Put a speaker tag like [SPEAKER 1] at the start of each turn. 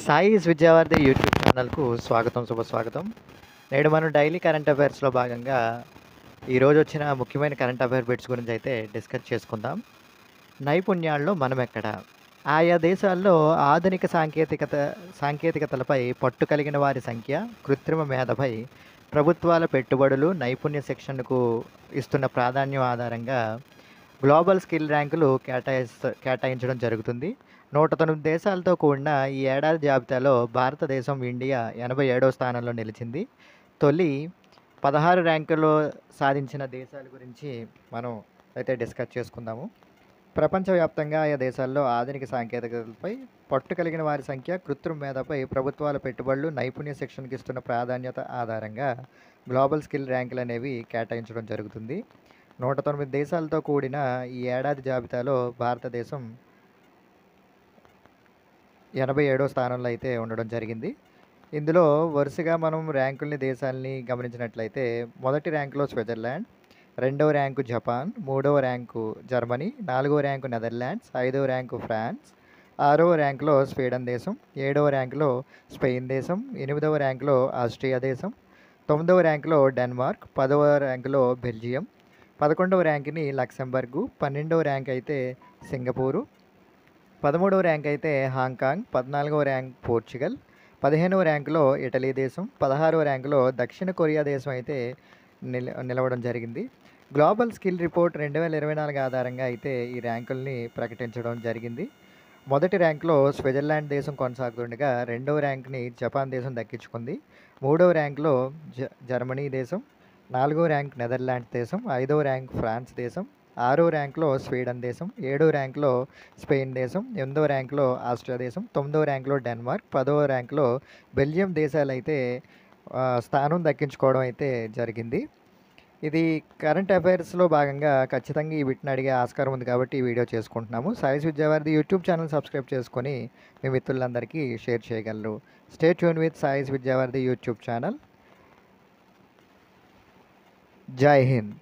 [SPEAKER 1] Sai Vidyavarthi YouTube ఛానల్కు స్వాగతం, శుభస్వాగతం. నేడు మనం డైలీ కరెంట్ అఫైర్స్లో భాగంగా ఈరోజు వచ్చిన ముఖ్యమైన కరెంట్ అఫైర్ బిట్స్ గురించి అయితే డిస్కస్ చేసుకుందాం. నైపుణ్యాల్లో మనం ఎక్కడ? ఆయా దేశాల్లో ఆధునిక సాంకేతికతలపై పట్టు కలిగిన వారి సంఖ్య, కృత్రిమ మేధపై ప్రభుత్వాల పెట్టుబడులు, నైపుణ్య శిక్షణకు ఇస్తున్న ప్రాధాన్యం ఆధారంగా గ్లోబల్ స్కిల్ ర్యాంకులు కేటాయించడం జరుగుతుంది. 109 దేశాలతో కూడిన ఈ ఏడాది జాబితాలో భారతదేశం, ఇండియా 87వ స్థానంలో నిలిచింది. తొలి 16 ర్యాంకుల్లో సాధించిన దేశాల గురించి మనం అయితే డిస్కస్ చేసుకుందాము. ప్రపంచవ్యాప్తంగా ఆయా దేశాల్లో ఆధునిక సాంకేతికతలపై పట్టు కలిగిన వారి సంఖ్య, కృత్రిమ మేధపై ప్రభుత్వాల పెట్టుబడులు, నైపుణ్య శిక్షణకు ఇస్తున్న ప్రాధాన్యత ఆధారంగా గ్లోబల్ స్కిల్ ర్యాంకులు అనేవి కేటాయించడం జరుగుతుంది. 109 దేశాలతో కూడిన ఈ ఏడాది జాబితాలో భారతదేశం 87వ స్థానంలో అయితే ఉండడం జరిగింది. ఇందులో వరుసగా మనం ర్యాంకుల్ని, దేశాలని గమనించినట్లయితే మొదటి ర్యాంకులో స్విట్జర్లాండ్, రెండవ ర్యాంకు జపాన్, మూడవ ర్యాంకు జర్మనీ, నాలుగవ ర్యాంకు నెదర్లాండ్స్, ఐదవ ర్యాంకు ఫ్రాన్స్, ఆరవ ర్యాంకులో స్వీడన్ దేశం, ఏడవ ర్యాంకులో స్పెయిన్ దేశం, ఎనిమిదవ ర్యాంకులో ఆస్ట్రియా దేశం, తొమ్మిదవ ర్యాంకులో డెన్మార్క్, 10వ ర్యాంకులో బెల్జియం, 11వ ర్యాంకుని లక్సెంబర్గు, 12వ ర్యాంక్ అయితే సింగపూరు, 13వ ర్యాంక్ అయితే హాంకాంగ్, 14వ ర్యాంక్ పోర్చుగల్, 15వ ర్యాంకులో ఇటలీ దేశం, 16వ ర్యాంకులో దక్షిణ కొరియా దేశం అయితే నిలవడం జరిగింది. గ్లోబల్ స్కిల్ రిపోర్ట్ 2024 ఆధారంగా అయితే ఈ ర్యాంకుల్ని ప్రకటించడం జరిగింది. మొదటి ర్యాంకులో స్విట్జర్లాండ్ దేశం కొనసాగుతుండగా, రెండవ ర్యాంక్ని జపాన్ దేశం దక్కించుకుంది. మూడవ ర్యాంకులో జర్మనీ దేశం, నాలుగవ ర్యాంక్ నెదర్లాండ్స్ దేశం, ఐదవ ర్యాంక్ ఫ్రాన్స్ దేశం, ఆరో ర్యాంకులో స్వీడన్ దేశం, ఏడో ర్యాంకులో స్పెయిన్ దేశం, 8వ ర్యాంకులో ఆస్ట్రియా దేశం, 9వ ర్యాంకులో డెన్మార్క్, 10వ ర్యాంకులో బెల్జియం దేశాలు అయితే స్థానం దక్కించుకోవడం అయితే జరిగింది. ఇది కరెంట్ అఫైర్స్లో భాగంగా ఖచ్చితంగా ఈ వీటిని అడిగే ఆస్కారం ఉంది కాబట్టి ఈ వీడియో చేసుకుంటున్నాము. Sai Vidyavarthi YouTube channel subscribe చేసుకొని మీ మిత్రులందరికీ షేర్ చేయగలరు. Stay tune with Sai Vidyavarthi YouTube channel. జై హింద్.